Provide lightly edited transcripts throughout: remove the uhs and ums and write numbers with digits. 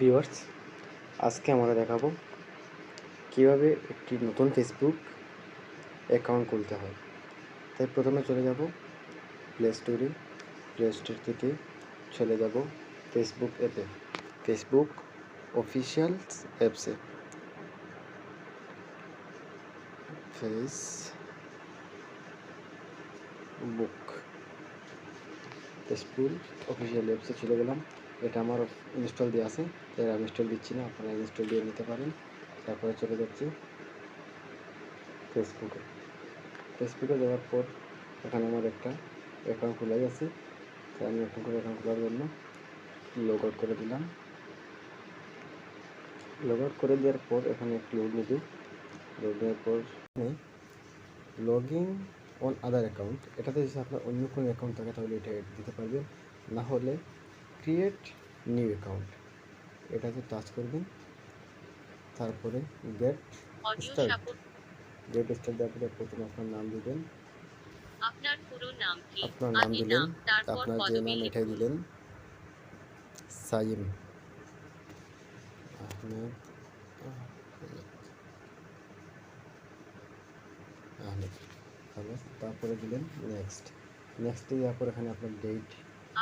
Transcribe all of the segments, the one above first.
Viewers, আজকে আমরা দেখাবো কিভাবে একটি নতুন ফেসবুক অ্যাকাউন্ট খুলতে হয়। তাই প্রথমে চলে যাব প্লে স্টোরে। প্লে স্টোর থেকে চলে যাব ফেসবুক অ্যাপে, ফেসবুক অফিসিয়াল অ্যাপসে। ফেসবুক অফিসিয়াল অ্যাপসে চলে গেলাম। এটা আমার ইনস্টল দিয়ে আছে, তাই আমি ইনস্টল দিচ্ছি না, আপনারা ইনস্টল দিয়ে নিতে পারেন। তারপরে চলে যাচ্ছি ফেসবুকে যাওয়ার পর এখানে আমার একটা অ্যাকাউন্ট খোলাই আছে, তাই আমি নতুন করে অ্যাকাউন্ট খোলার জন্য লগ আউট করে দিলাম। লগ আউট করে দেওয়ার পর এখানে একটু লোড নেবে। লোড নেওয়ার পর log in on other account, এটাতে যদি আপনার অন্য কোনো অ্যাকাউন্ট থাকে তাহলে এটা অ্যাড দিতে পারবেন, না হলে ক্রিয়েট নিউ অ্যাকাউন্ট এটাতে টাচ করবেন। তারপরে গেট স্টার্ট দেওয়ার পরে প্রথমে আপনার নাম দিবেন, আপনার পুরো নাম কি? আপনার নাম দিলেন, তারপর আপনার যে পদবি নাম এটাই দিলেন, সাইম আহমেদ আহমেদ তারপরে দিলেন নেক্সট। দেওয়ার পর এখানে আপনার ডেট,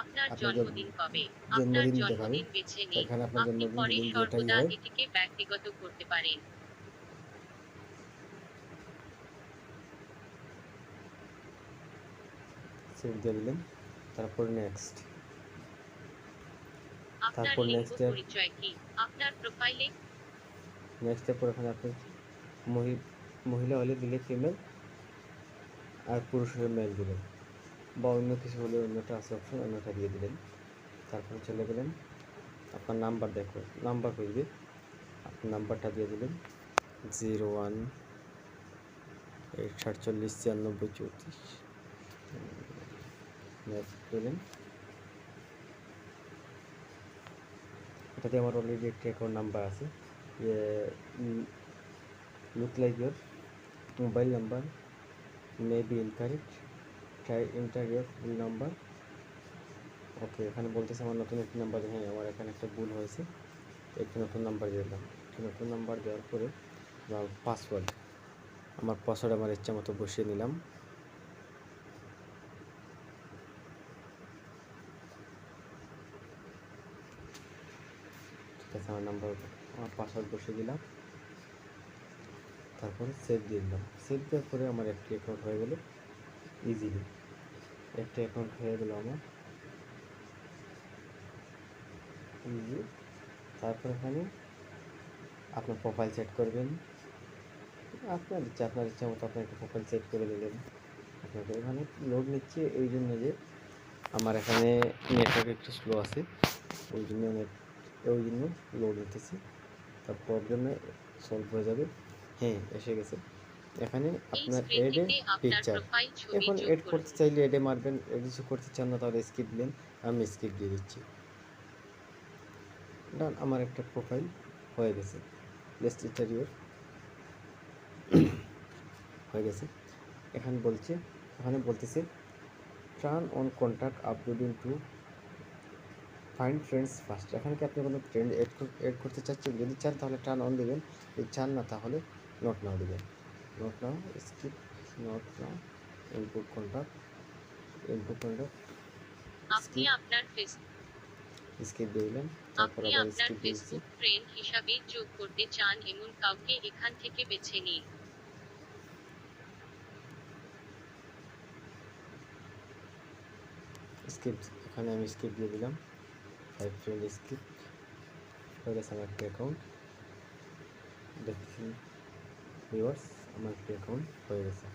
আপনার আপনার জন্মদিন কবে? আপনার জন্মদিন দিতে পারেন। জন্মদিন বেছে নিন। এখানে আপনার আপনি জন্মদিন পরে দিলেন, যেটাই সর্বদা হয় এটিকে ব্যক্তিগত করতে পারেন। সেভ দিয়ে দিলেন। তারপর নেক্সট, আপনার লিঙ্গ পরিচয় কি? আপনার প্রোফাইলে নেক্সটের পর এখানে আপনি মহিলা হলে দিলে ফিমেল, আর পুরুষ হলে মেল দিলেন, বা অন্য কিছু হলে অন্যটা আছে অপশন, অন্যটা দিয়ে দিলেন। তারপরে চলে গেলেন, আপনার নাম্বার নাম্বার খুঁজবে, আপনার নাম্বারটা দিয়ে দিলেন 01-847-96-94-34 দিলেন। এটাতে আমার অলরেডি একটা অ্যাকাউন্ট নাম্বার আছে। Look like your mobile number may be incorrect, try enter your full number. Okay, এখানে বলতেছে আমার নতুন একটি নাম্বার, হ্যাঁ আমার এখানে একটা ভুল হয়েছে, একটি নতুন নাম্বার দিলাম। নতুন নাম্বার দেওয়ার পরে পাসওয়ার্ড, আমার পাসওয়ার্ড আমার ইচ্ছা মতো বসিয়ে নিলাম। ঠিক আছে, আমার পাসওয়ার্ড বসিয়ে দিলাম। তারপরে সেভ দিয়ে দিলাম। সেভ দেওয়ার পরে আমার একটি অ্যাকাউন্ট হয়ে গেল ইজিলি। একটা অ্যাকাউন্ট হয়ে গেল আমার ইজি। তারপর এখানে আপনার প্রোফাইল সেট করবেন, আপনার ইচ্ছা মতো আপনার একটা প্রোফাইল সেট করে দিলেন। আপনাকে এখানে লোড নিচ্ছে এই জন্য যে আমার এখানে নেটওয়ার্ক একটু স্লো আছে, ওই জন্য লোড নিতেছি। তার প্রবলেমে সলভ হয়ে যাবে। হ্যাঁ, এসে গেছে। এখানে আপনার এডে পিকচার, এখন এড করতে চাইলে এডে মারবেন, এড কিছু করতে চান না তাহলে স্কিপ দিলেন। আমি স্কিপ দিয়ে দিচ্ছি। ডান, আমার একটা প্রোফাইল হয়ে গেছে। লেটস ইন্টারভিউ হয়ে গেছে। এখানে বলতেছে turn on contact uploading to find friends first. এখানে কি আপনি কোনো ফ্রেন্ড এড করতে চাচ্ছেন? যদি চান তাহলে টার্ন অন দেবেন, যদি চান না তাহলে নট নাও দেবেন। Not now, skip, not now, input contact আপনি আপনার স্কিপ দিয়ে দিলাম। তারপর আবার স্কিপ দিয়েছি। ফ্রেন্ড হিসাবে যোগ করতে চান এমন কাউকে এখান থেকে বেছে নিন। স্কিপ, এখানে আমি স্কিপ দিয়ে দিলাম। ফাইভ ফ্রেন্ড স্কিপ হয়ে গেছে আমার একটা অ্যাকাউন্ট। দেখতেছেন ভিউয়ার্স, আমার একটা অ্যাকাউন্ট হয়ে গেছে।